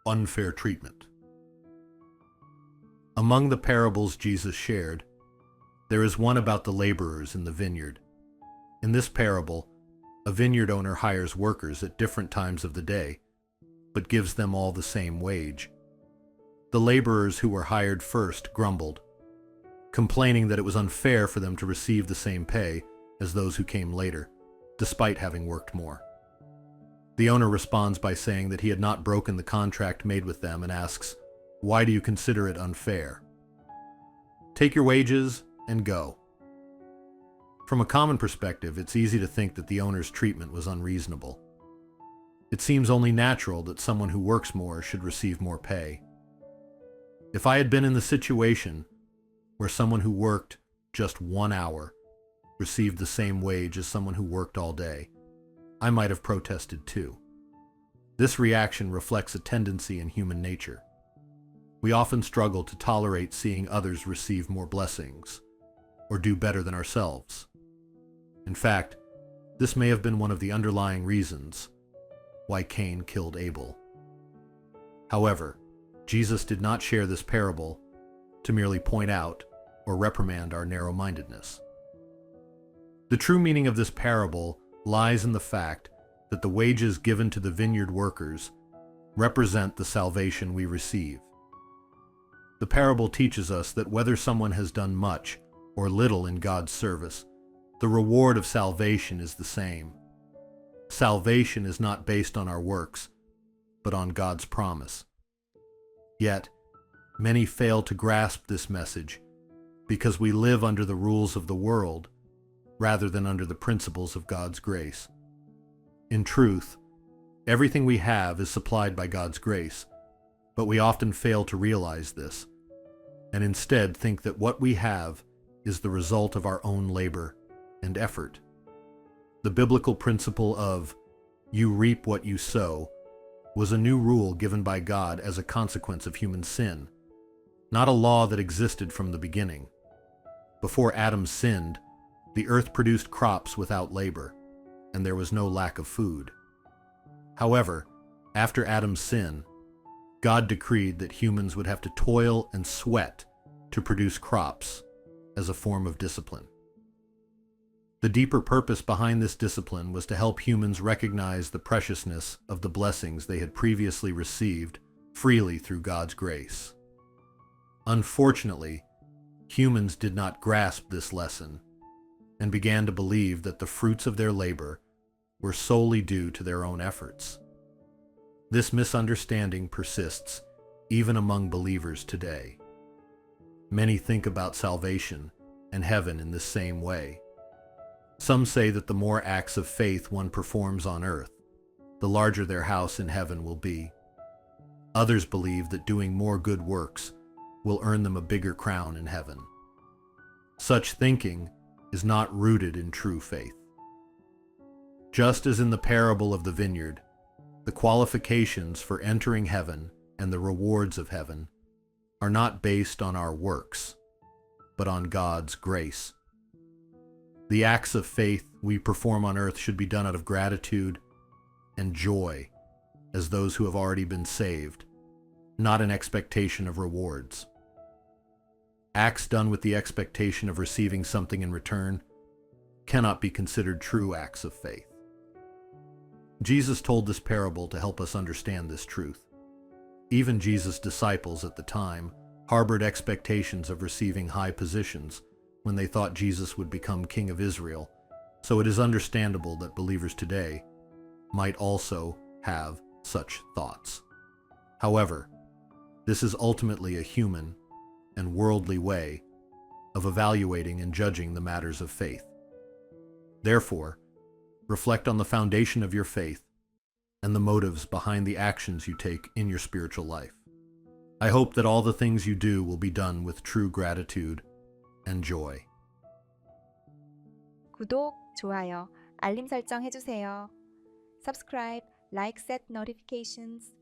Unfair treatment. Among the parables Jesus shared, there is one about the laborers in the vineyard. In this parable, a vineyard owner hires workers at different times of the day, but gives them all the same wage. The laborers who were hired first grumbled, complaining that it was unfair for them to receive the same pay as those who came later, despite having worked more. The owner responds by saying that he had not broken the contract made with them and asks, "Why do you consider it unfair? Take your wages and go." From a common perspective, it's easy to think that the owner's treatment was unreasonable. It seems only natural that someone who works more should receive more pay. If I had been in the situation where someone who worked just 1 hour received the same wage as someone who worked all day, I might have protested too. This reaction reflects a tendency in human nature. We often struggle to tolerate seeing others receive more blessings or do better than ourselves. In fact, this may have been one of the underlying reasons why Cain killed Abel. However, Jesus did not share this parable to merely point out or reprimand our narrow-mindedness. The true meaning of this parable lies in the fact that the wages given to the vineyard workers represent the salvation we receive. The parable teaches us that whether someone has done much or little in God's service, the reward of salvation is the same. Salvation is not based on our works, but on God's promise. Yet, many fail to grasp this message because we live under the rules of the world rather than under the principles of God's grace. In truth, everything we have is supplied by God's grace, but we often fail to realize this, and instead think that what we have is the result of our own labor and effort. The biblical principle of "you reap what you sow" was a new rule given by God as a consequence of human sin, not a law that existed from the beginning. Before Adam sinned, the earth produced crops without labor, and there was no lack of food. However, after Adam's sin, God decreed that humans would have to toil and sweat to produce crops as a form of discipline. The deeper purpose behind this discipline was to help humans recognize the preciousness of the blessings they had previously received freely through God's grace. Unfortunately, humans did not grasp this lesson and began to believe that the fruits of their labor were solely due to their own efforts. This misunderstanding persists even among believers today. Many think about salvation and heaven in the same way. Some say that the more acts of faith one performs on earth, the larger their house in heaven will be. Others believe that doing more good works will earn them a bigger crown in heaven. Such thinking is not rooted in true faith. Just as in the parable of the vineyard, the qualifications for entering heaven and the rewards of heaven are not based on our works, but on God's grace. The acts of faith we perform on earth should be done out of gratitude and joy as those who have already been saved, not an expectation of rewards. Acts done with the expectation of receiving something in return cannot be considered true acts of faith. Jesus told this parable to help us understand this truth. Even Jesus' disciples at the time harbored expectations of receiving high positions when they thought Jesus would become king of Israel, so it is understandable that believers today might also have such thoughts. However, this is ultimately a human and worldly way of evaluating and judging the matters of faith. Therefore, reflect on the foundation of your faith and the motives behind the actions you take in your spiritual life. I hope that all the things you do will be done with true gratitude and joy. 구독, 좋아요, 알림 설정 해주세요. Subscribe, like, set notifications.